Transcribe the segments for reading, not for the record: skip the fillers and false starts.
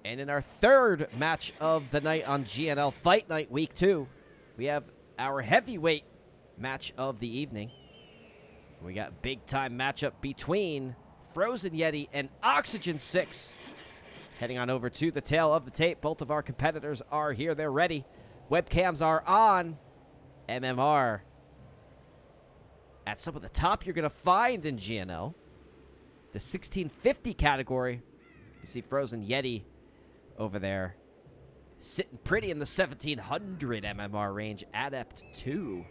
And in our third match of the night on GNL Fight Night Week 2, we have our heavyweight match of the evening. We got a big-time matchup between FROZENYETI and OxyGeNsix. Heading on over to the tail of the tape. Both of our competitors are here. They're ready. Webcams are on. MMR at some of the top you're going to find in GNL. The 1650 category. You see FROZENYETI over there sitting pretty in the 1700 MMR range. Adept 2.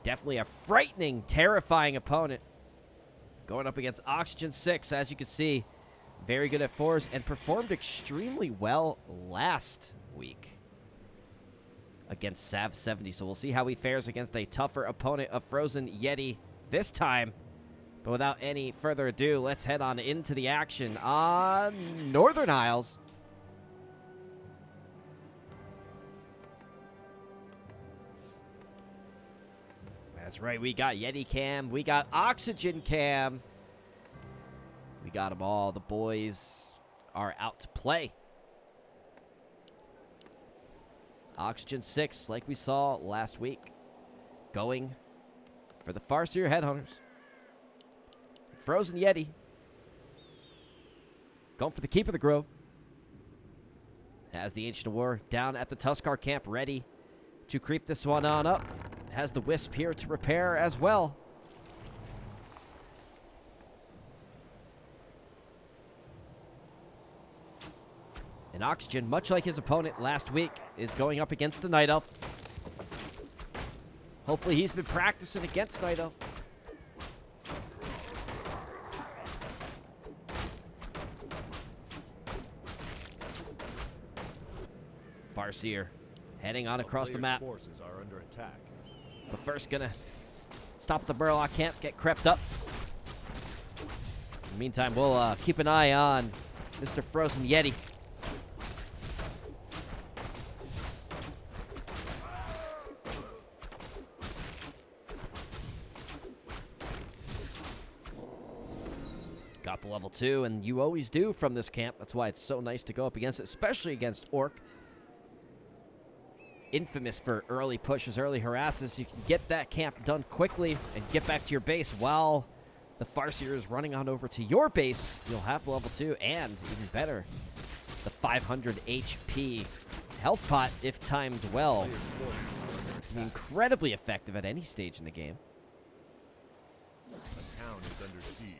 Definitely a frightening, terrifying opponent. Going up against OxyGeNsix, as you can see. Very good at fours and performed extremely well last week against Sav70. So we'll see how he fares against a tougher opponent of FROZENYETI this time. But without any further ado, let's head on into the action on Northern Isles. That's right, we got Yeti Cam, we got Oxygen Cam. We got them all. The boys are out to play. OxyGeNsix, like we saw last week, going for the Farseer Headhunters. FROZENYETI going for the Keep of the Grove. Has the Ancient of War down at the Tuskar camp, ready to creep this one on up. Has the Wisp here to repair as well. And Oxygen, much like his opponent last week, is going up against the Night Elf. Hopefully he's been practicing against Night Elf. Farseer heading on across the map. Forces are under attack. But first gonna stop the Murloc camp, get crept up. In the meantime, we'll keep an eye on Mr. FROZENYETI. Got the level 2, and you always do from this camp. That's why it's so nice to go up against it, especially against Orc. Infamous for early pushes, early harasses. You can get that camp done quickly and get back to your base while the Farseer is running on over to your base. You'll have level 2 and, even better, the 500 HP health pot if timed well. Incredibly effective at any stage in the game. The town is under siege.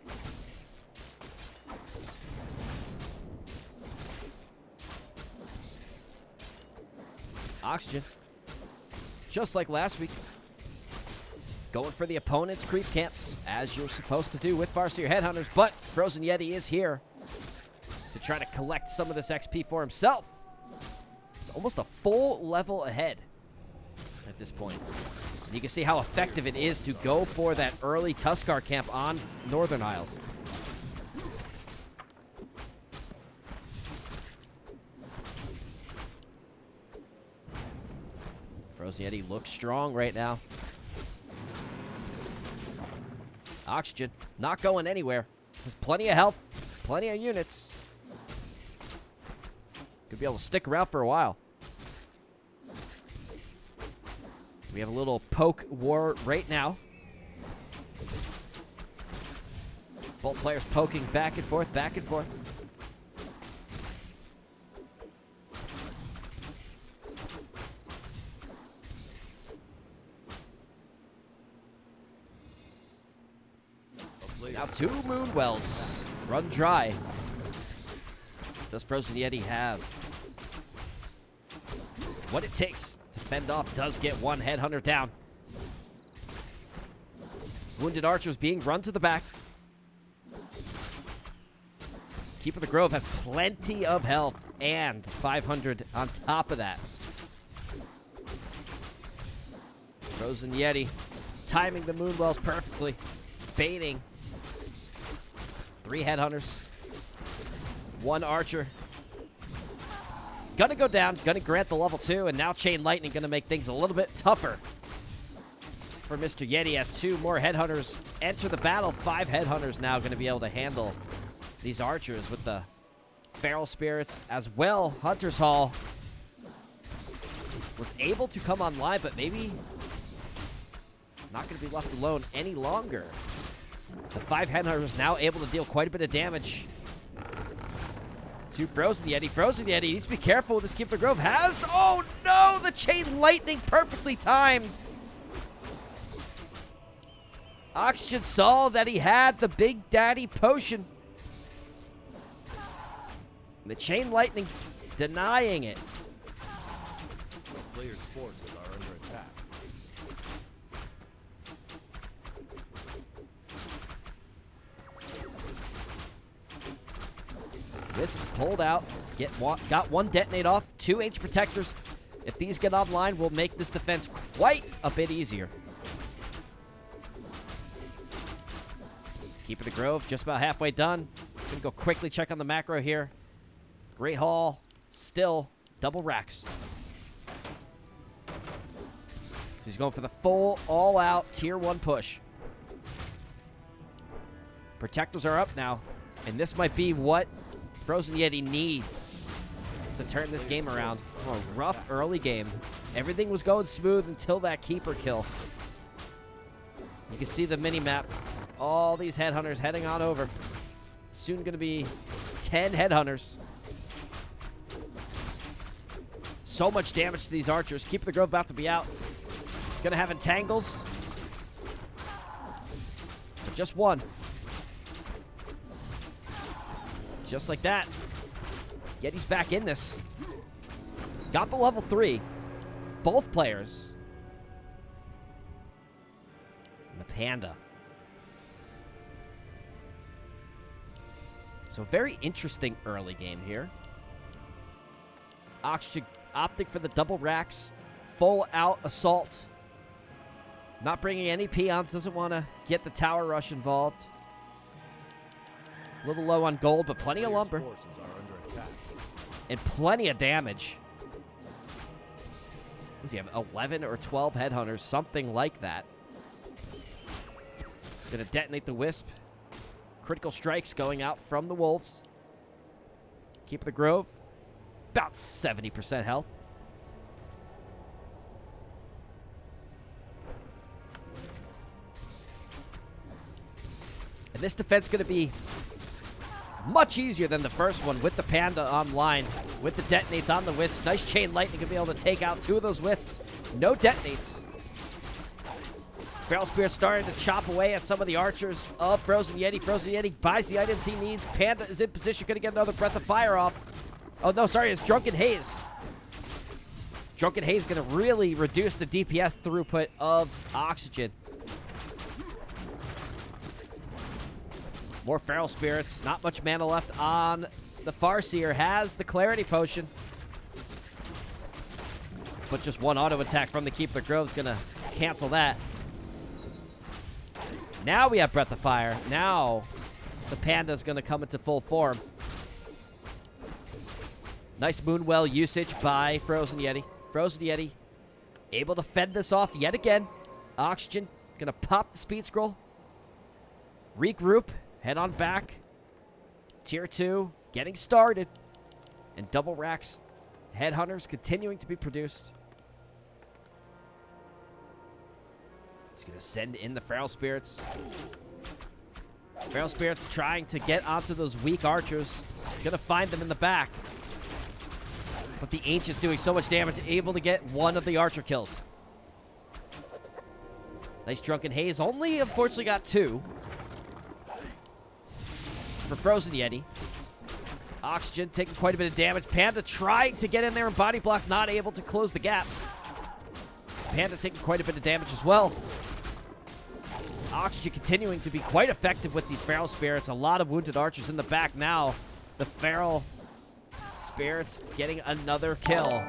Oxygen, just like last week, going for the opponent's creep camps, as you're supposed to do with Farseer Headhunters, but FROZENYETI is here to try to collect some of this XP for himself. He's almost a full level ahead at this point. And you can see how effective it is to go for that early Tuskar camp on Northern Isles. FROZENYETI looks strong right now. Oxygen not going anywhere. Has plenty of health, plenty of units. Could be able to stick around for a while. We have a little poke war right now. Both players poking back and forth, back and forth. Now 2 Moonwells run dry. Does FROZENYETI have what it takes to fend off? Does get 1 Headhunter down. Wounded archers being run to the back. Keep of the Grove has plenty of health and 500 on top of that. FROZENYETI timing the Moonwells perfectly. Baiting. 3 Headhunters. 1 Archer. Gonna go down. Gonna grant the level 2. And now Chain Lightning gonna make things a little bit tougher for Mr. Yeti as 2 more Headhunters enter the battle. 5 Headhunters now gonna be able to handle these Archers with the Feral Spirits as well. Hunter's Hall was able to come online, but maybe not going to be left alone any longer. The 5 Headhunters now able to deal quite a bit of damage to Frozen Yeti. Frozen Yeti needs to be careful with this Keeper Grove. Oh no, the Chain Lightning perfectly timed. Oxygen saw that he had the Big Daddy Potion. The Chain Lightning denying it. The player's forces are under attack. Wisps pulled out. Got one detonate off. 2 Ancient Protectors. If these get online, will make this defense quite a bit easier. Keeper the Grove just about halfway done. Gonna go quickly check on the macro here. Great Hall, still double racks. He's going for the full, all-out Tier 1 push. Protectors are up now, and this might be what Frozen Yeti needs to turn this game around. Oh, a rough early game. Everything was going smooth until that Keeper kill. You can see the mini-map. All these Headhunters heading on over. Soon going to be 10 Headhunters. So much damage to these archers. Keeper the Grove about to be out. Gonna have entangles. But just one. Just like that. Yeti's back in this. Got the level 3. Both players. And the Panda. So very interesting early game here. Oxygen opting for the double racks. Full out assault. Not bringing any peons. Doesn't want to get the tower rush involved. A little low on gold, but plenty of lumber. Forces are under attack. And plenty of damage. Does he have 11 or 12 Headhunters? Something like that. Gonna detonate the Wisp. Critical strikes going out from the Wolves. Keep the Grove. About 70% health. And this defense going to be much easier than the first one with the Panda online, with the detonates on the Wisp. Nice Chain Lightning to be able to take out 2 of those Wisps. No detonates. Feral Spirit starting to chop away at some of the archers of Frozen Yeti. Frozen Yeti buys the items he needs. Panda is in position, going to get another Breath of Fire off. Oh, no, sorry, it's Drunken Haze. Drunken Haze going to really reduce the DPS throughput of Oxygen. More Feral Spirits. Not much mana left on the Farseer. Has the Clarity Potion. But just one auto attack from the Keeper the Grove's going to cancel that. Now we have Breath of Fire. Now the Panda's going to come into full form. Nice Moonwell usage by Frozen Yeti. Frozen Yeti able to fend this off yet again. Oxygen going to pop the Speed Scroll. Regroup. Head on back. Tier 2 getting started. And double racks. Headhunters continuing to be produced. He's going to send in the Feral Spirits. Feral Spirits trying to get onto those weak archers. Going to find them in the back. But the Ancient's doing so much damage, able to get one of the archer kills. Nice Drunken Haze. Only, unfortunately, got 2. For Frozen Yeti. Oxygen taking quite a bit of damage. Panda trying to get in there and body block, not able to close the gap. Panda taking quite a bit of damage as well. Oxygen continuing to be quite effective with these Feral Spirits. A lot of wounded archers in the back now. The Feral Spirits getting another kill.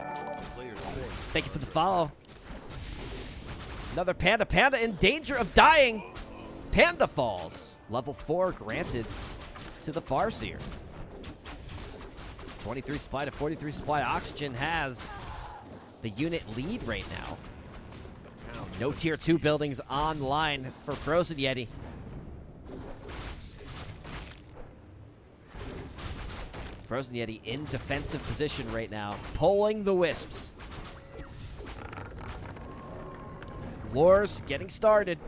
Thank you for the follow. Another Panda. Panda in danger of dying. Panda falls. Level 4 granted to the Farseer. 23 supply to 43 supply. Oxygen has the unit lead right now. No tier 2 buildings online for Frozen Yeti. FROZENYETI in defensive position right now, pulling the wisps. Lures getting started.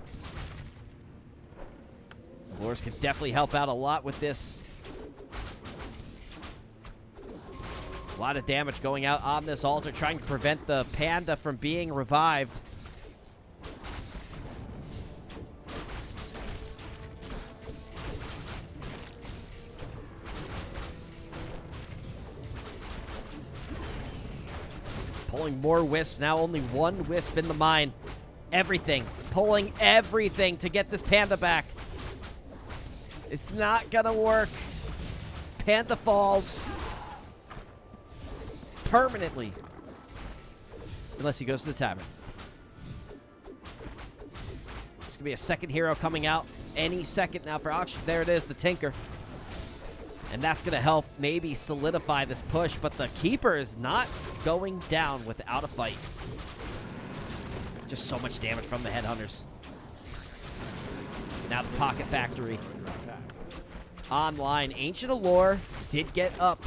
Lures can definitely help out a lot with this. A lot of damage going out on this altar, trying to prevent the panda from being revived. Pulling more wisps. Now only one wisp in the mine. Everything. Pulling everything to get this panda back. It's not gonna work. Panda falls. Permanently. Unless he goes to the tavern. There's gonna be a second hero coming out any second now for Oxygen. There it is, the Tinker. And that's gonna help maybe solidify this push, but the Keeper is not going down without a fight. Just so much damage from the Headhunters. Now the Pocket Factory. Online. Ancient Allure did get up.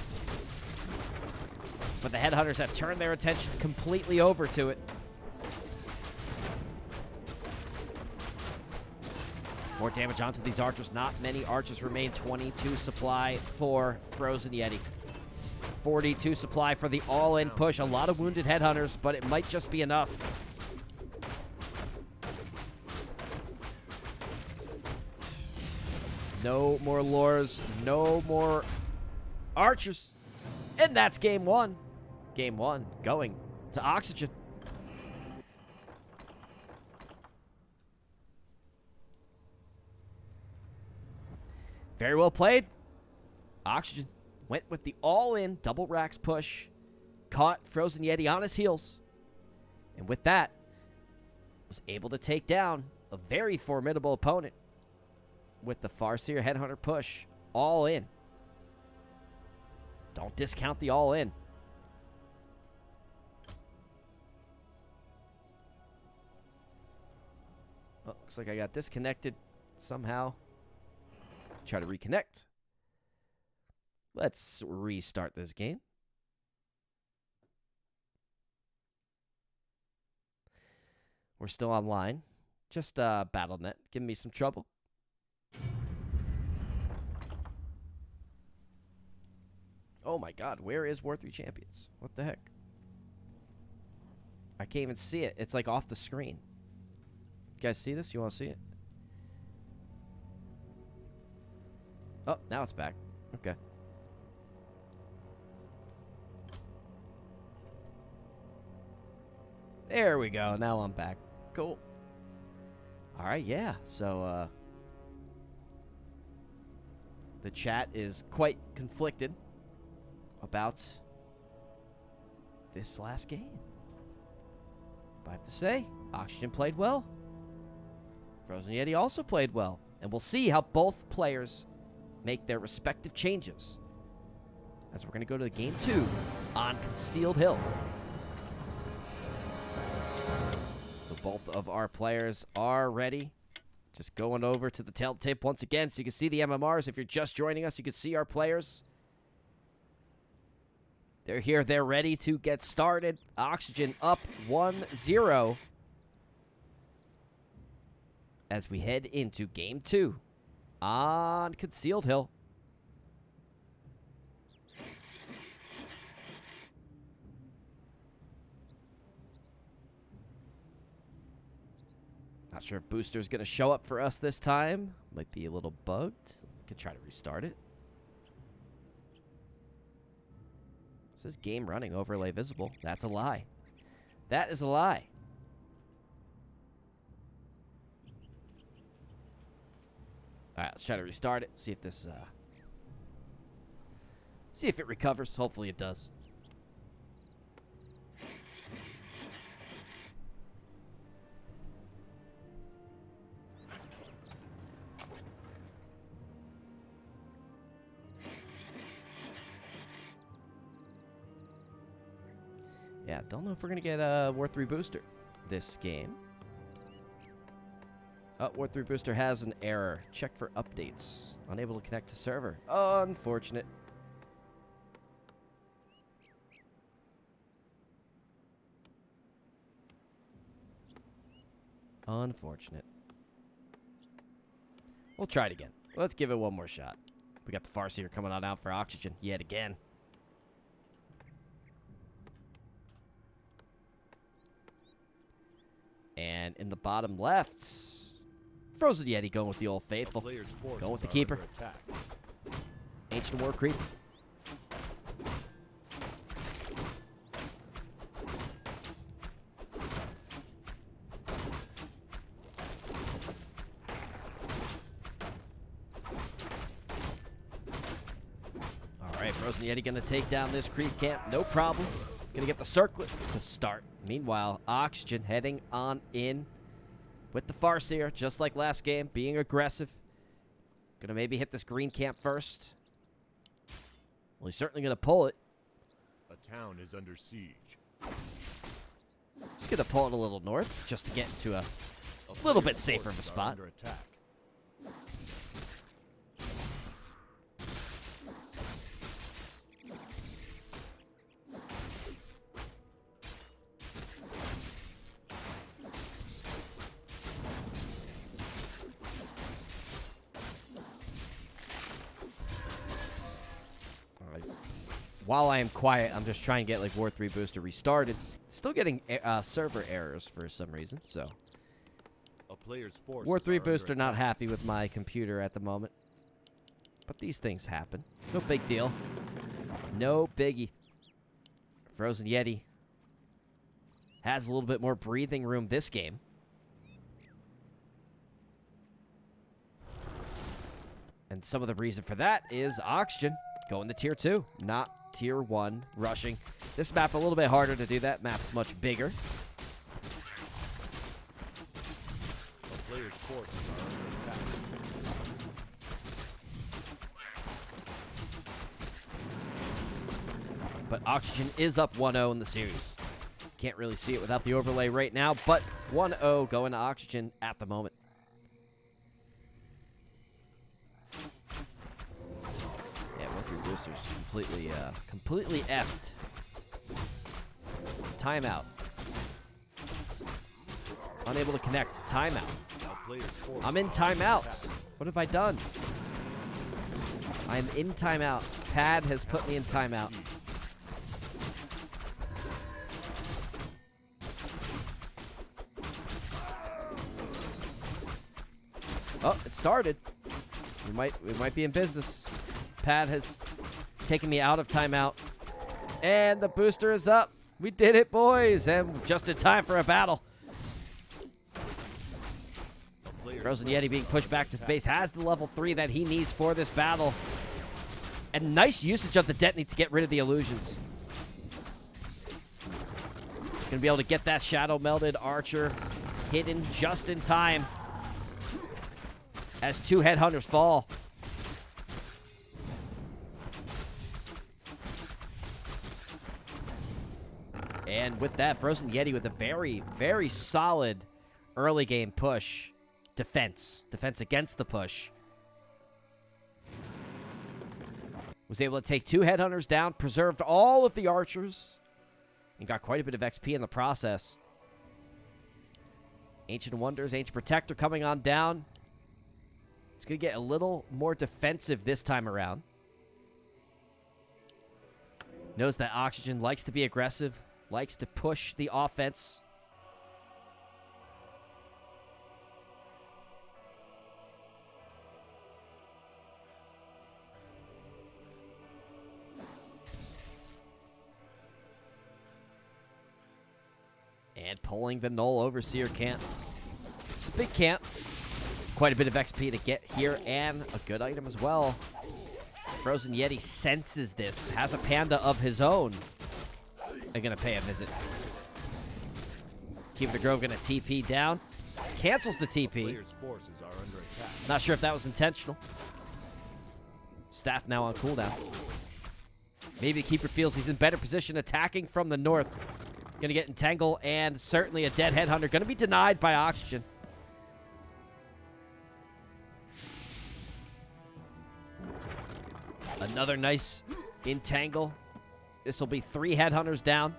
But the Headhunters have turned their attention completely over to it. More damage onto these archers. Not many archers remain. 22 supply for FROZENYETI. 42 supply for the all-in push. A lot of wounded Headhunters, but it might just be enough. No more lures. No more archers. And that's game one. Game one going to Oxygen. Very well played. Oxygen went with the all-in double racks push. Caught FROZENYETI on his heels. And with that, was able to take down a very formidable opponent with the Farseer Headhunter push. All in. Don't discount the all in. Oh, looks like I got disconnected somehow. Try to reconnect. Let's restart this game. We're still online. Just BattleNet giving me some trouble. Oh my god, where is War 3 Champions? What the heck? I can't even see it. It's like off the screen. You guys see this? You want to see it? Oh, now it's back. Okay. There we go. Now I'm back. Cool. All right, yeah. So, the chat is quite conflicted about this last game. But I have to say, Oxygen played well. FROZENYETI also played well. And we'll see how both players make their respective changes as we're going to go to game 2 on Concealed Hill. So both of our players are ready. Just going over to the tape once again so you can see the MMRs. If you're just joining us, you can see our players. They're here. They're ready to get started. Oxygen up 1-0 as we head into game 2 on Concealed Hill. Not sure if Booster's going to show up for us this time. Might be a little bugged. Could try to restart it. It says game running, overlay visible. That's a lie. That is a lie. All right, let's try to restart it. See if this, see if it recovers. Hopefully it does. Yeah, don't know if we're going to get a War 3 booster this game. Oh, War 3 booster has an error. Check for updates. Unable to connect to server. Unfortunate. Unfortunate. We'll try it again. Let's give it one more shot. We got the Farseer coming on out for Oxygen yet again. And in the bottom left, Frozen Yeti going with the Old Faithful. Going with the Keeper. Ancient War Creep. Alright, Frozen Yeti going to take down this creep camp. No problem. Going to get the circlet to start. Meanwhile, Oxygen heading on in with the Farseer, just like last game, being aggressive. Going to maybe hit this green camp first. Well, he's certainly going to pull it. A town is under siege. He's going to pull it a little north just to get into a little bit safer of a spot. Under attack. While I am quiet, I'm just trying to get like War 3 booster restarted. Still getting server errors for some reason, so. A player's forces War 3 are under booster not attack. happy with my computer at the moment. But these things happen. No big deal. No biggie. Frozen Yeti has a little bit more breathing room this game. And some of the reason for that is Oxygen going to tier 2, not tier 1 rushing. This map a little bit harder to do that. Map's much bigger. A player's forces are under attack. But Oxygen is up 1-0 in the series. Can't really see it without the overlay right now, but 1-0 going to Oxygen at the moment. Boosters completely effed. Timeout. Unable to connect. Timeout. I'm in timeout. What have I done? I'm in timeout. Pad has put me in timeout. Oh, it started. We might be in business. Pad has taken me out of timeout. And the booster is up. We did it, boys. And just in time for a battle. Frozen Yeti being pushed back to the base. Has the level 3 that he needs for this battle. And nice usage of the detonate to get rid of the illusions. Going to be able to get that shadow melded archer hidden just in time. As 2 headhunters fall. And with that, Frozen Yeti with a very, very solid early game push. Defense against the push. Was able to take 2 headhunters down, preserved all of the archers, and got quite a bit of XP in the process. Ancient Wonders, Ancient Protector coming on down. It's going to get a little more defensive this time around. Knows that Oxygen likes to be aggressive. Likes to push the offense. And pulling the Null Overseer camp. It's a big camp. Quite a bit of XP to get here and a good item as well. Frozen Yeti senses this. Has a panda of his own. They're going to pay a visit. Keeper the Grove going to TP down. Cancels the TP. Not sure if that was intentional. Staff now on cooldown. Maybe the Keeper feels he's in better position attacking from the north. Going to get entangled and certainly a dead headhunter. Going to be denied by Oxygen. Another nice entangle. This will be 3 headhunters down.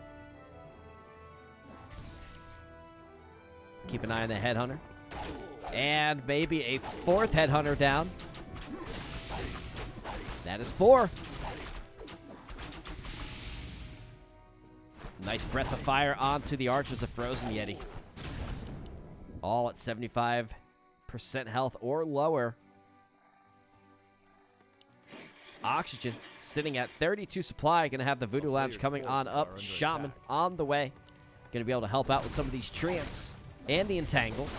Keep an eye on the Headhunter. And maybe a fourth Headhunter down. That is 4. Nice breath of fire onto the archers of FROZENYETI. All at 75% health or lower. Oxygen sitting at 32 supply. Going to have the Voodoo Lounge coming on up. Shaman on the way. Going to be able to help out with some of these treants and the entangles.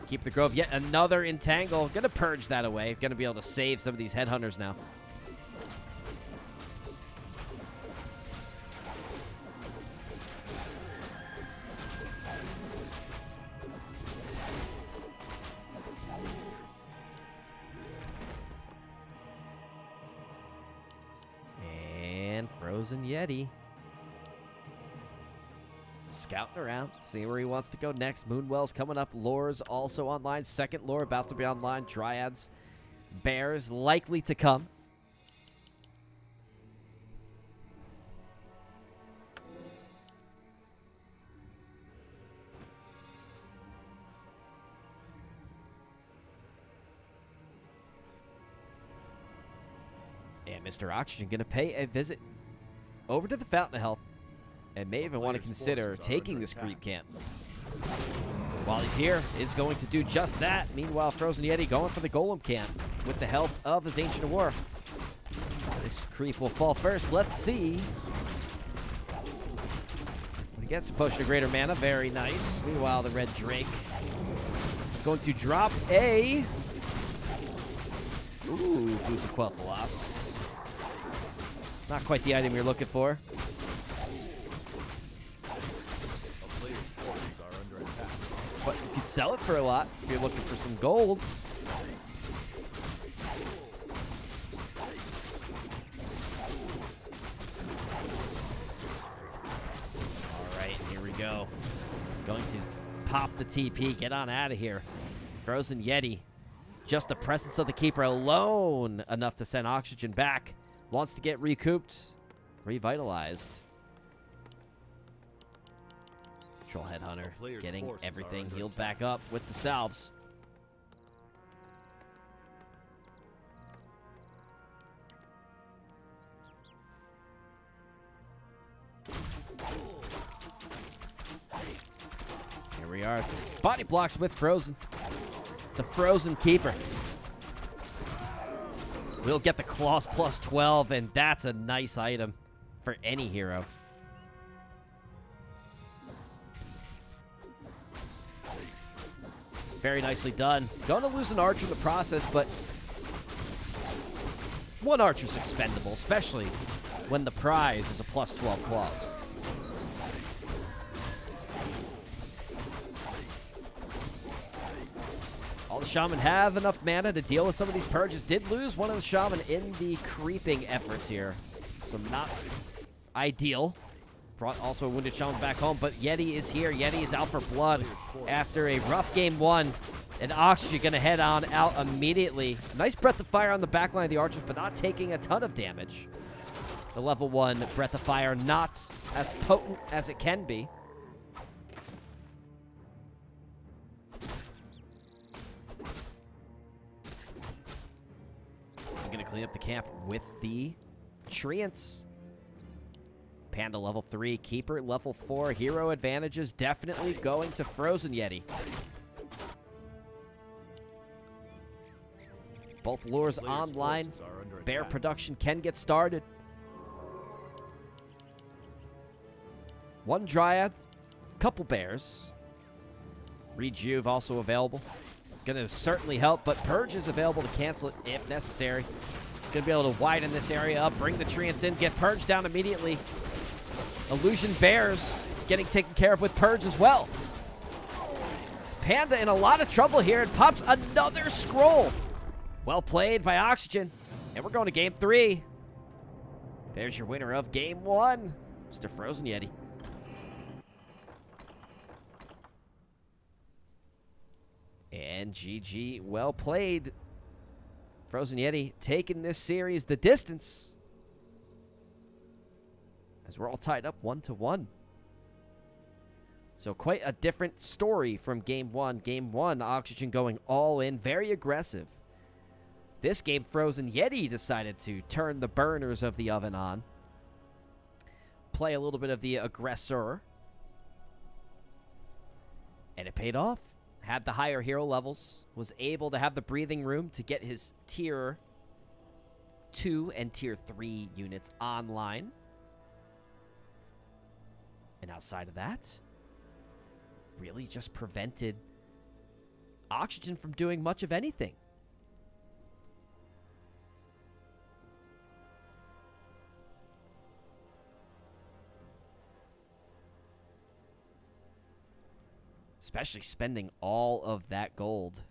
Keep the Grove. Yet another entangle. Going to purge that away. Going to be able to save some of these Headhunters now. FROZENYETI scouting around, seeing where he wants to go next. Moonwell's coming up. Lore's also online. Second Lore about to be online. Dryads, Bears likely to come. And Mr. Oxygen going to pay a visit over to the Fountain of Health and may even want to consider taking this creep camp. While he's here, is going to do just that. Meanwhile, FROZENYETI going for the Golem camp with the help of his Ancient of War. This creep will fall first. Let's see. He gets a Potion of Greater Mana. Very nice. Meanwhile, the Red Drake is going to drop a... Ooh, Boots of Quel'Thalas. Not quite the item you're looking for. But you could sell it for a lot if you're looking for some gold. All right, here we go. Going to pop the TP, get on out of here. FROZENYETI. Just the presence of the Keeper alone enough to send Oxygen back. Wants to get recouped, revitalized. Troll Headhunter getting everything healed back up with the salves. Here we are. Body blocks with Frozen. The Frozen Keeper. We'll get the Claws plus 12, and that's a nice item for any hero. Very nicely done. Going to lose an archer in the process, but one archer's expendable, especially when the prize is a plus 12 Claws. All the Shaman have enough mana to deal with some of these purges. Did lose one of the Shaman in the creeping efforts here. So not ideal. Brought also a Wounded Shaman back home, but Yeti is here. Yeti is out for blood after a rough game 1. And Oxygen going to head on out immediately. Nice Breath of Fire on the backline of the archers, but not taking a ton of damage. The level 1 Breath of Fire not as potent as it can be. Going to clean up the camp with the treants. Panda level 3, Keeper level 4. Hero advantages definitely going to FROZENYETI. Both lures online. Bear production can get started. One Dryad, couple bears. Rejuve also available. Gonna certainly help, but Purge is available to cancel it if necessary. Gonna be able to widen this area up, bring the treants in, get Purge down immediately. Illusion Bears getting taken care of with Purge as well. Panda in a lot of trouble here and pops another scroll. Well played by Oxygen. And we're going to game 3. There's your winner of game 1, Mr. FROZENYETI. And GG, well played. FROZENYETI taking this series the distance, as we're all tied up 1-1. So quite a different story from Game 1. Game 1, Oxygen going all in, very aggressive. This game, FROZENYETI decided to turn the burners of the oven on. Play a little bit of the aggressor. And it paid off. Had the higher hero levels. Was able to have the breathing room to get his Tier 2 and Tier 3 units online. And outside of that, really just prevented Oxygen from doing much of anything. Especially spending all of that gold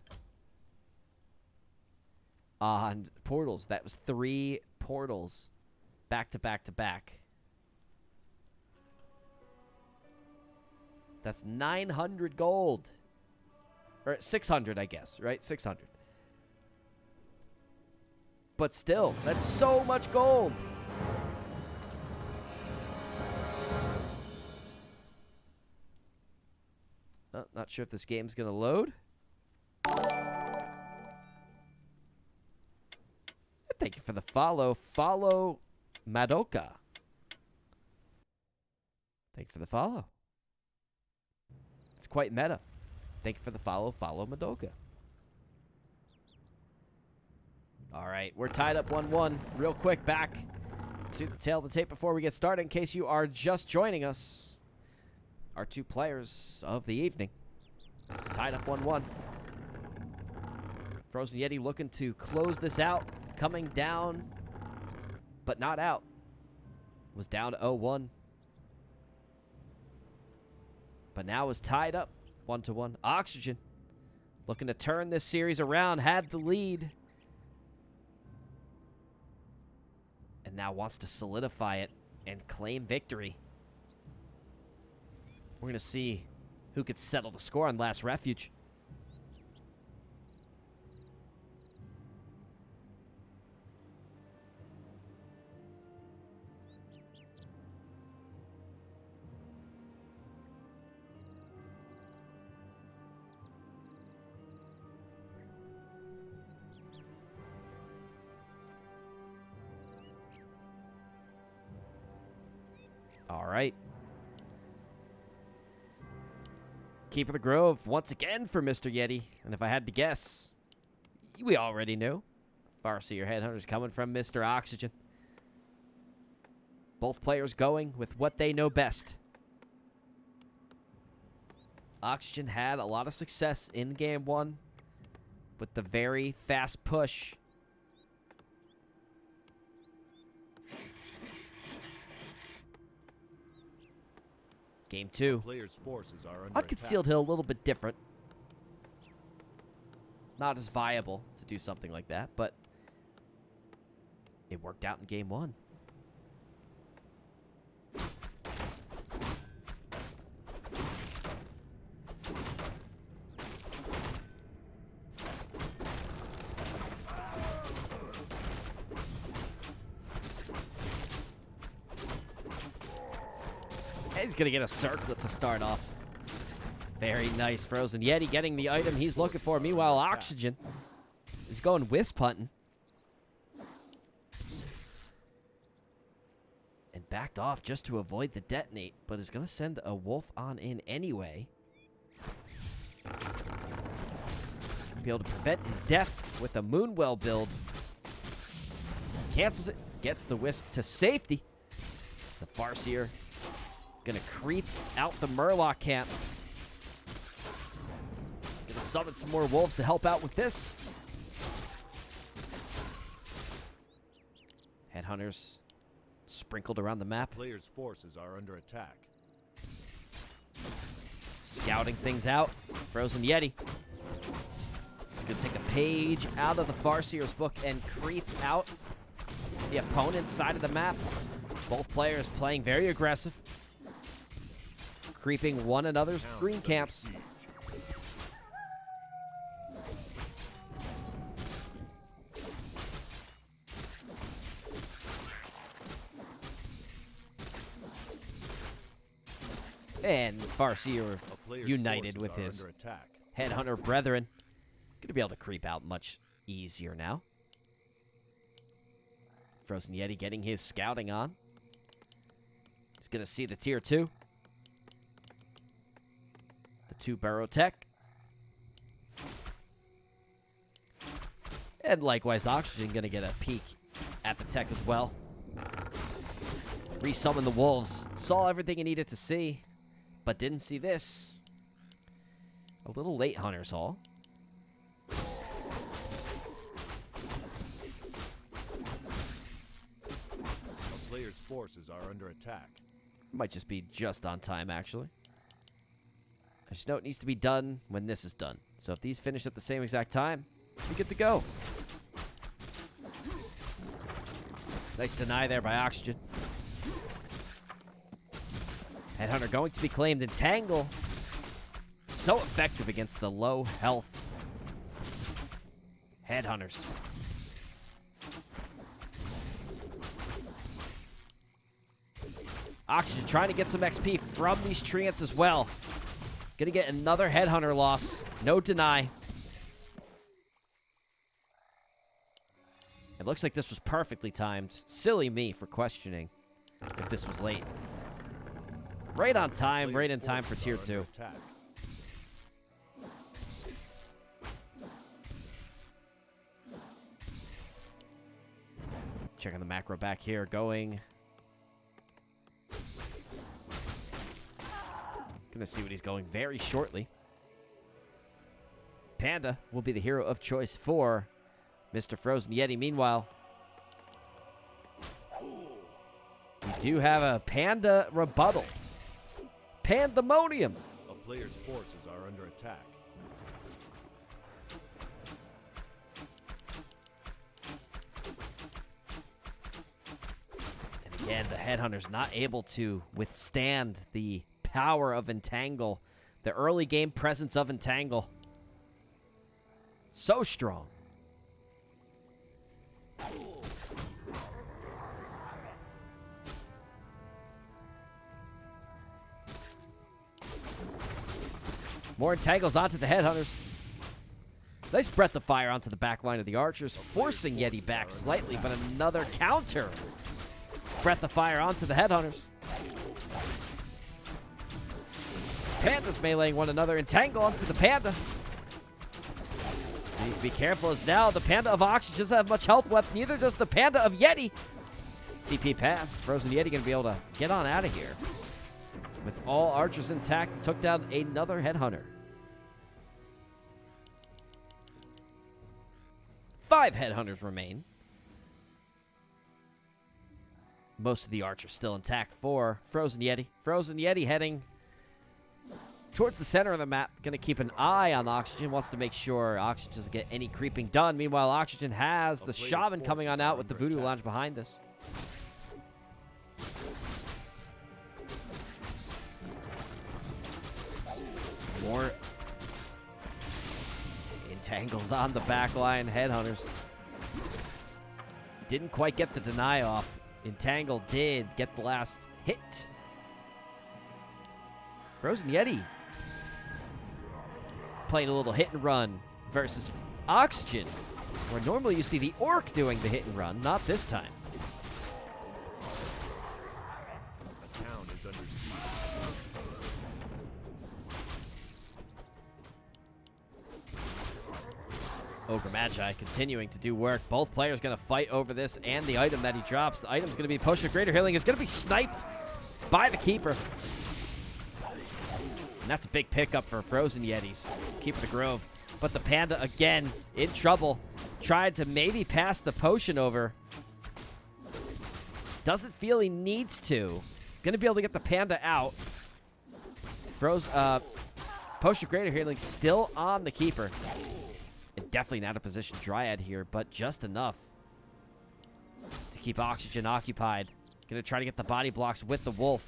on portals. That was 3 portals back to back to back. That's 900 gold. Or 600, I guess, right? 600. But still, that's so much gold. Oh, not sure if this game's going to load. Thank you for the follow. Follow Madoka. Thank you for the follow. It's quite meta. Thank you for the follow. Follow Madoka. All right, we're tied up 1-1. Real quick, back to the tail of the tape before we get started. In case you are just joining us, our 2 players of the evening tied up 1-1. FROZENYETI looking to close this out. Coming down, but not out. Was down 0-1. But now is tied up 1-1. Oxygen looking to turn this series around. Had the lead. And now wants to solidify it and claim victory. We're going to see who could settle the score on Last Refuge. All right. Keeper of the Grove once again for Mr. Yeti. And if I had to guess, we already knew. Farseer Headhunters coming from Mr. Oxygen. Both players going with what they know best. Oxygen had a lot of success in Game 1 with the very fast push. Game 2. Players' forces are under On Concealed Hill, a little bit different. Not as viable to do something like that, but it worked out in Game 1. He's going to get a circlet to start off. Very nice. FROZENYETI getting the item he's looking for. Meanwhile, Oxygen is going wisp hunting. And backed off just to avoid the detonate, but is going to send a wolf on in anyway. Be able to prevent his death with a Moonwell build. Cancels it. Gets the wisp to safety. The Farseer gonna creep out the Murloc camp. Gonna summon some more wolves to help out with this. Headhunters sprinkled around the map. Players' forces are under attack. Scouting things out. FROZENYETI. He's gonna take a page out of the Farseer's book and creep out the opponent's side of the map. Both players playing very aggressive. Creeping one another's green camps. And Farseer A player's united forces with are his under attack. headhunter brethren. Gonna be able to creep out much easier now. Frozen Yeti getting his scouting on. He's gonna see the tier 2. The 2 burrow tech. And likewise, Oxygen gonna get a peek at the tech as well. Resummon the wolves. Saw everything he needed to see, but didn't see this. A little late Hunter's Hall. A player's forces are under attack. Might just be just on time, actually. I just know it needs to be done when this is done. So if these finish at the same exact time, we get to go. Nice deny there by Oxygen. Headhunter going to be claimed. Entangle. So effective against the low health Headhunters. Oxygen trying to get some XP from these treants as well. Gonna get another Headhunter loss. No deny. It looks like this was perfectly timed. Silly me for questioning if this was late. Right on time, right in time for tier 2. Checking the macro back here, going. Gonna see what he's going very shortly. Panda will be the hero of choice for Mr. Frozen Yeti. Meanwhile, we do have a Panda rebuttal. Pandemonium. A player's forces are under attack. And again, the Headhunter's not able to withstand the power of Entangle. The early game presence of Entangle. So strong. More Entangles onto the Headhunters. Nice breath of fire onto the back line of the Archers, forcing Yeti back slightly, but another counter. Breath of fire onto the Headhunters. Pandas meleeing one another. Entangle onto the Panda. You need to be careful as now the Panda of Oxygen doesn't have much health left. Neither does the Panda of Yeti. TP passed. Frozen Yeti going to be able to get on out of here. With all Archers intact, took down another Headhunter. 5 Headhunters remain. Most of the Archers still intact for Frozen Yeti. Frozen Yeti heading towards the center of the map. Going to keep an eye on Oxygen. Wants to make sure Oxygen doesn't get any creeping done. Meanwhile, Oxygen has the Shaman coming on out with the Voodoo Lounge behind us. More Entangles on the back line. Headhunters didn't quite get the deny off. Entangle did get the last hit. Frozen Yeti playing a little hit and run versus Oxygen, where normally you see the Orc doing the hit and run. Not this time. The town is under siege. Ogre Magi continuing to do work. Both players going to fight over this and the item that he drops. The item's going to be Potion of Greater Healing. Is going to be sniped by the Keeper. And that's a big pickup for Frozen Yetis. Keeper the Grove. But the Panda, again, in trouble. Tried to maybe pass the potion over. Doesn't feel he needs to. Going to be able to get the Panda out. Potion of Greater Healing still on the Keeper. And definitely not a position Dryad here, but just enough to keep Oxygen occupied. Going to try to get the body blocks with the Wolf.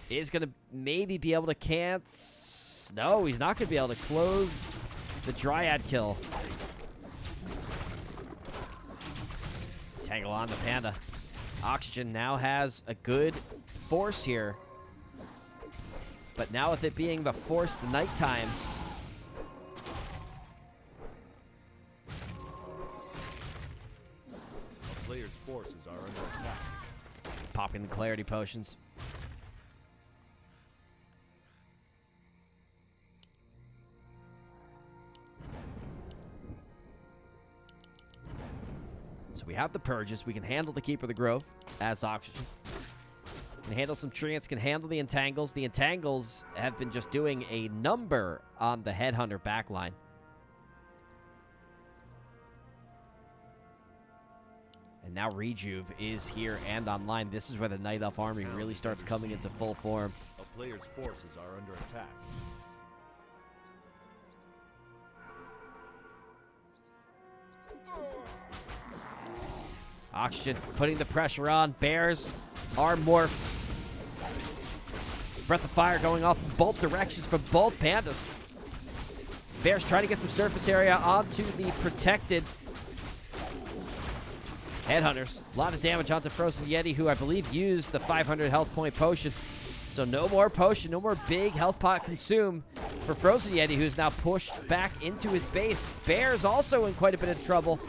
Is going to maybe be able to cancel. No, he's not going to be able to close the Dryad kill. Tangle on the Panda. Oxygen now has a good force here. But now with it being the forced nighttime, A player's forces are under attack. popping the clarity potions. So we have the purges. We can handle the Keeper of the Grove as Oxygen. Can handle some treants, can handle the entangles. The entangles have been just doing a number on the Headhunter backline. And now Rejuve is here and online. This is where the Night Elf army really starts coming into full form. A player's forces are under attack. Oxygen putting the pressure on. Bears are morphed. Breath of Fire going off in both directions from both pandas. Bears trying to get some surface area onto the protected Headhunters. A lot of damage onto FROZENYETI, who I believe used the 500 health point potion. So no more potion, no more big health pot consume for FROZENYETI, who's now pushed back into his base. Bears also in quite a bit of trouble.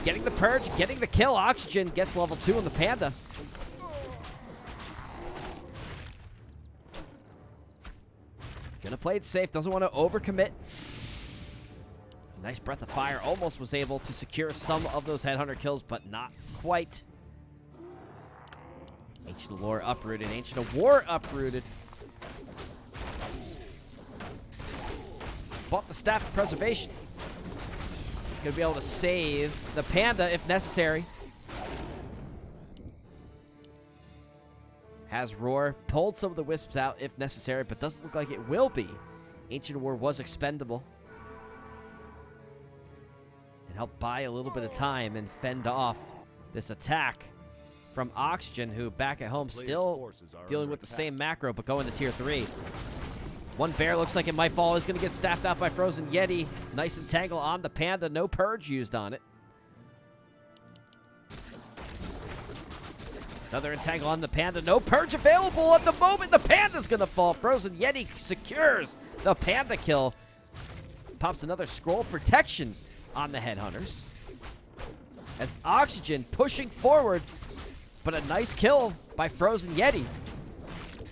Getting the purge, getting the kill. Oxygen gets level 2 on the panda. Gonna play it safe, doesn't want to overcommit. A nice Breath of Fire almost was able to secure some of those Headhunter kills, but not quite. Ancient of Lore uprooted, Ancient of War uprooted. Bought the Staff of Preservation. Gonna be able to save the panda if necessary. Has Roar, pulled some of the wisps out if necessary, but doesn't look like it will be. Ancient of War was expendable. And helped buy a little bit of time and fend off this attack from Oxygen, who back at home still dealing with the same macro, but going to tier 3. One bear looks like it might fall. Is going to get staffed out by FROZENYETI. Nice entangle on the panda. No purge used on it. Another entangle on the panda. No purge available at the moment. The panda's going to fall. FROZENYETI secures the panda kill. Pops another scroll protection on the Headhunters. As Oxygen pushing forward, but a nice kill by FROZENYETI.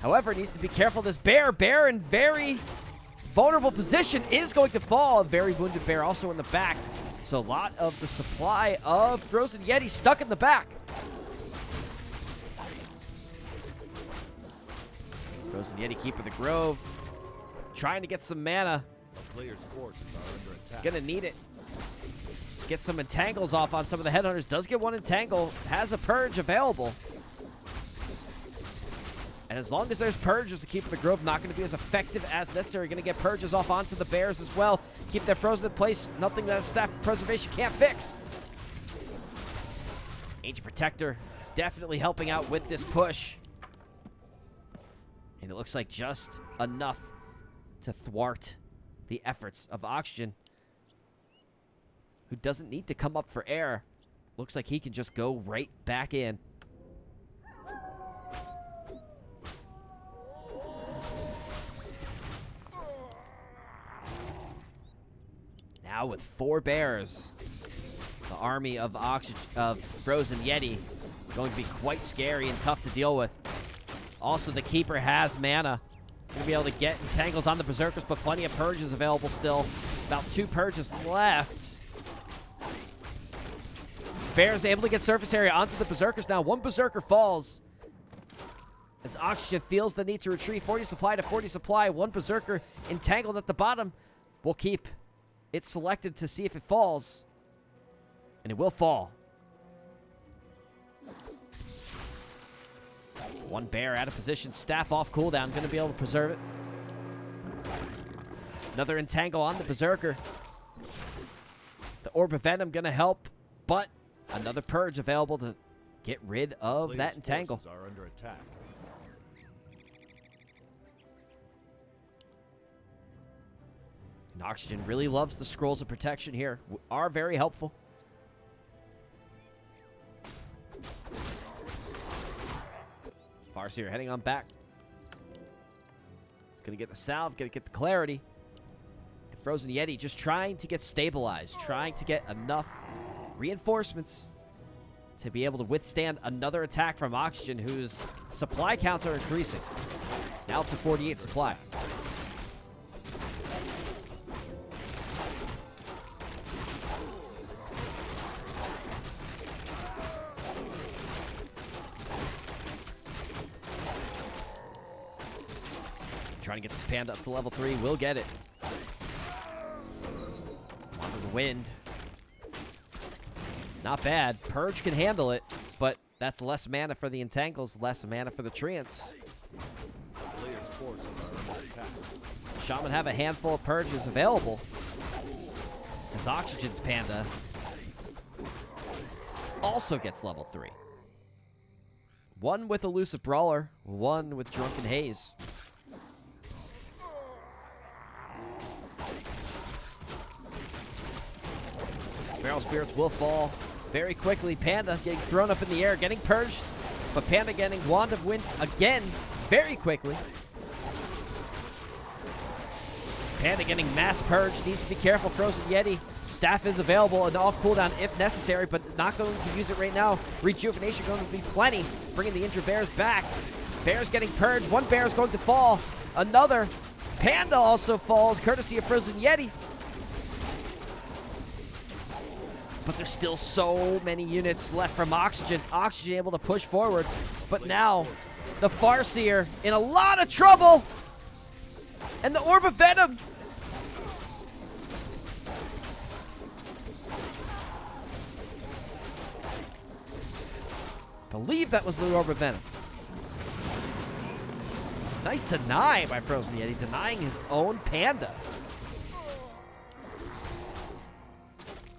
However, needs to be careful. This bear in very vulnerable position is going to fall. A very wounded bear also in the back. So a lot of the supply of FROZENYETI stuck in the back. FROZENYETI Keeper of the Grove. Trying to get some mana. A player's forces are under attack. Gonna need it. Get some entangles off on some of the Headhunters. Does get one entangle. Has a purge available. And as long as there's purges to keep the Grove, not going to be as effective as necessary. Going to get purges off onto the bears as well. Keep them frozen in place. Nothing that Staff of Preservation can't fix. Ancient Protector definitely helping out with this push. And it looks like just enough to thwart the efforts of Oxygen, who doesn't need to come up for air. Looks like he can just go right back in. Now with 4 bears, the army of FROZENYETI going to be quite scary and tough to deal with. Also, the Keeper has mana. Going to be able to get entangles on the Berserkers, but plenty of purges available still. About 2 purges left. Bears able to get surface area onto the Berserkers now. 1 Berserker falls. As Oxygen feels the need to retreat. 40 supply to 40 supply. 1 Berserker entangled at the bottom. We'll keep it selected to see if it falls. And it will fall. 1 bear out of position. Staff off cooldown. Going to be able to preserve it. Another entangle on the Berserker. The Orb of Venom going to help. But another purge available to get rid of that entangle. Are under attack. And Oxygen really loves the scrolls of protection here. Are very helpful. Farseer heading on back. Gonna get the salve, gonna get the clarity. And Frozen Yeti just trying to get stabilized, trying to get enough reinforcements to be able to withstand another attack from Oxygen, whose supply counts are increasing. Now up to 48 supply. Trying to get this Panda up to level 3. Will get it. Under the wind. Not bad. Purge can handle it, but that's less mana for the Entangles, less mana for the Treants. Player's forces are under attack. Shaman have a handful of Purges available. As Oxygen's Panda also gets level 3. One with Elusive Brawler, one with Drunken Haze. Feral Spirits will fall very quickly. Panda getting thrown up in the air, getting purged. But Panda getting Wand of Wind again very quickly. Panda getting mass purged. Needs to be careful. Frozen Yeti. Staff is available and off cooldown if necessary, but not going to use it right now. Rejuvenation going to be plenty. Bringing the injured bears back. Bears getting purged. One bear is going to fall. Another. Panda also falls, courtesy of Frozen Yeti. But there's still so many units left from Oxygen. Oxygen able to push forward. But now, the Farseer in a lot of trouble. And the Orb of Venom. Believe that was the Orb of Venom. Nice deny by Frozen Yeti, denying his own Panda.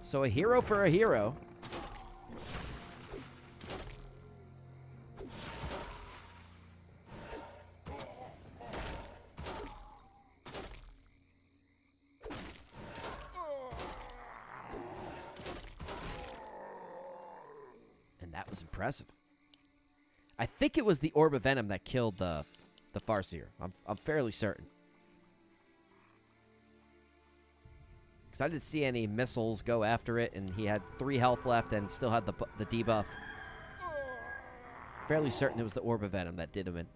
So a hero for a hero. And that was impressive. I think it was the Orb of Venom that killed the Farseer. I'm fairly certain. I didn't see any missiles go after it, and he had 3 health left and still had the debuff. Fairly certain it was the Orb of Venom that did him in.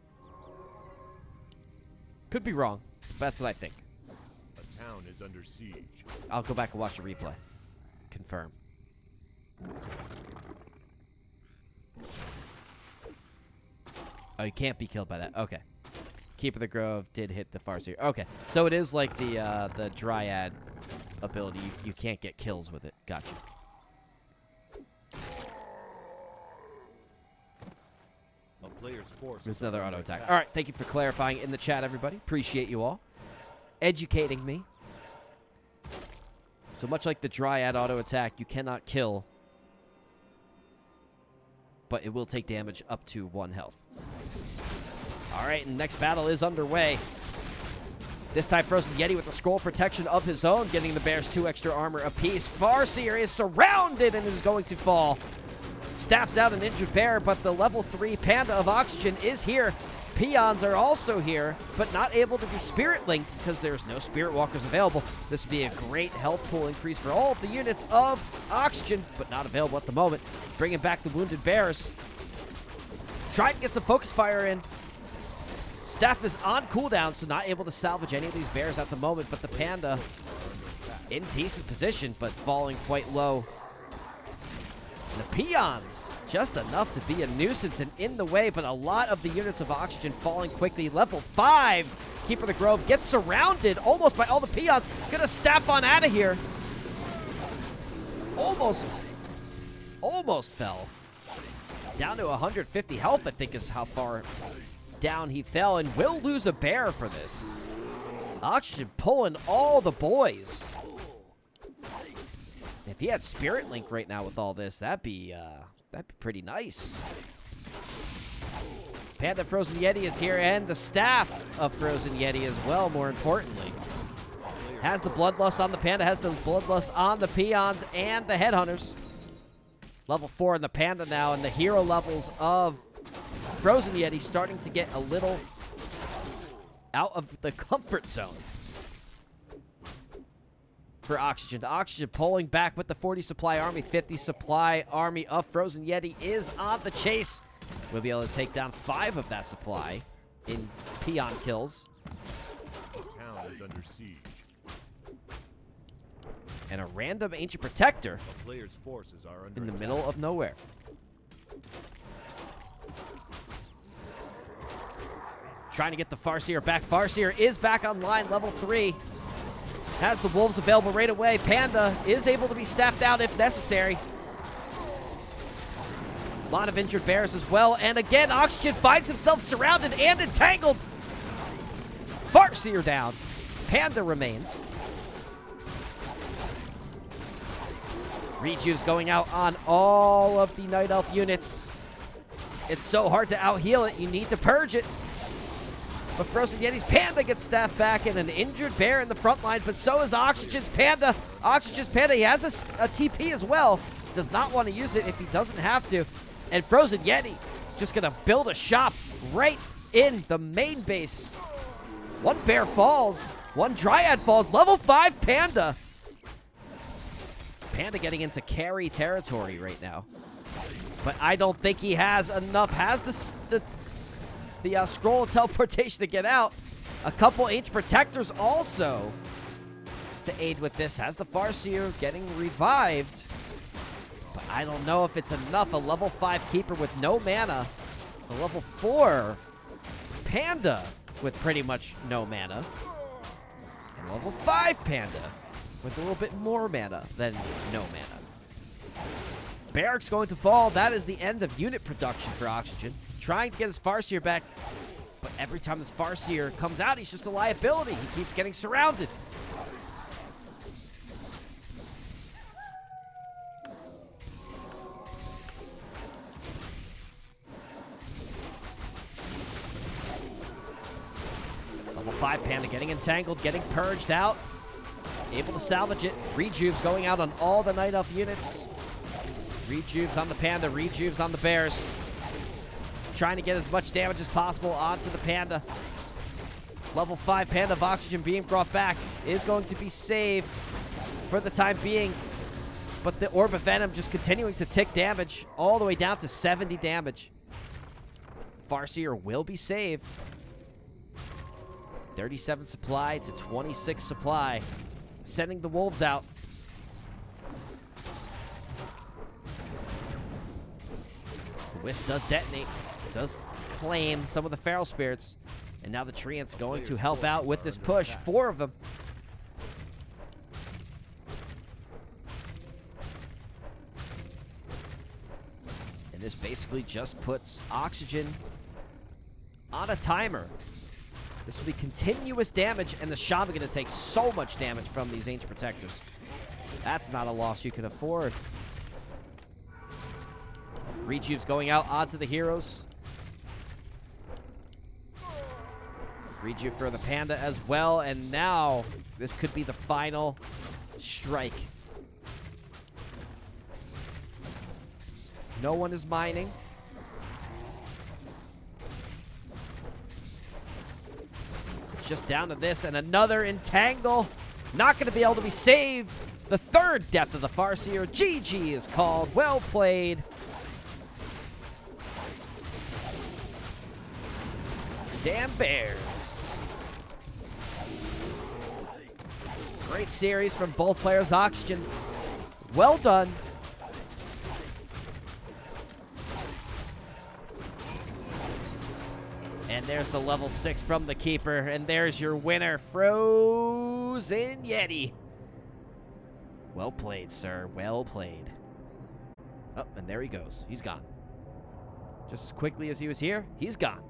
Could be wrong, but that's what I think. A town is under siege. I'll go back and watch the replay. Confirm. Oh, you can't be killed by that. Okay. Keeper of the Grove did hit the Farseer. Okay, so it is like the Dryad ability. You can't get kills with it. Gotcha. A player's force. There's another auto attack. All right, thank you for clarifying in the chat, everybody. Appreciate you all educating me. So much like the Dryad auto attack, you cannot kill, but it will take damage up to 1 health. All right, and next battle is underway. This time, Frozen Yeti with the scroll protection of his own, getting the bears 2 extra armor apiece. Farseer is surrounded and is going to fall. Staffs out an injured bear, but the level 3 Panda of Oxygen is here. Peons are also here, but not able to be spirit linked because there's no spirit walkers available. This would be a great health pool increase for all of the units of Oxygen, but not available at the moment. Bringing back the wounded bears. Trying to get some focus fire in. Staff is on cooldown, so not able to salvage any of these bears at the moment, but the Panda in decent position, but falling quite low. And the Peons, just enough to be a nuisance and in the way, but a lot of the units of Oxygen falling quickly. Level 5, Keeper of the Grove gets surrounded almost by all the Peons. Gonna staff on out of here. Almost fell. Down to 150 health, I think is how far down he fell, and will lose a bear for this. Oxygen pulling all the boys. If he had Spirit Link right now with all this, that'd be pretty nice. Panda Frozen Yeti is here, and the staff of Frozen Yeti as well, more importantly. Has the Bloodlust on the Panda, has the Bloodlust on the Peons and the Headhunters. Level 4 in the Panda now, and the hero levels of Frozen Yeti starting to get a little out of the comfort zone for Oxygen. Oxygen pulling back with the 40 supply army. 50 supply army of Frozen Yeti is on the chase. We'll be able to take down 5 of that supply in peon kills. The town is under siege. And a random Ancient Protector The player's forces are under in the attack. middle of nowhere. Trying to get the Farseer back. Farseer is back online, level 3. Has the wolves available right away. Panda is able to be staffed out if necessary. A lot of injured bears as well. And again, Oxygen finds himself surrounded and entangled. Farseer down. Panda remains. Rejuve's going out on all of the Night Elf units. It's so hard to out-heal it. You need to purge it. But Frozen Yeti's Panda gets staffed back and an injured bear in the front line, but so is Oxygen's Panda. Oxygen's Panda, he has a TP as well. Does not want to use it if he doesn't have to. And Frozen Yeti just going to build a shop right in the main base. One bear falls. One Dryad falls. Level 5 Panda. Panda getting into carry territory right now. But I don't think he has enough. Has the scroll of teleportation to get out. A couple Ancient Protectors also to aid with this. Has the Farseer getting revived. But I don't know if it's enough. A level 5 Keeper with no mana. A level 4 Panda with pretty much no mana. And level 5 Panda with a little bit more mana than no mana. Barracks going to fall. That is the end of unit production for Oxygen. Trying to get his Farseer back, but every time this Farseer comes out, he's just a liability. He keeps getting surrounded. Level 5 Panda getting entangled, getting purged out. Able to salvage it. Rejuve's going out on all the Night Elf units. Rejuve's on the Panda. Rejuve's on the Bears. Trying to get as much damage as possible onto the Panda. Level 5 Panda of Oxygen being brought back is going to be saved for the time being. But the Orb of Venom just continuing to tick damage all the way down to 70 damage. Farseer will be saved. 37 supply to 26 supply. Sending the wolves out. The Wisp does detonate. Does claim some of the Feral Spirits. And now the Treant's going to help out with this push. 4 of them. And this basically just puts Oxygen on a timer. This will be continuous damage, and the Shaman going to take so much damage from these Ancient Protectors. That's not a loss you can afford. Rejuve's going out onto the heroes. Rejuve for the Panda as well, and now this could be the final strike. No one is mining. Just down to this, and another entangle. Not going to be able to be saved. The 3rd death of the Farseer. GG is called. Well played. Damn Bears. Great series from both players. Oxygen, well done. And there's the level 6 from the Keeper. And there's your winner, Frozen Yeti. Well played, sir. Well played. Oh, and there he goes. He's gone. Just as quickly as he was here, he's gone.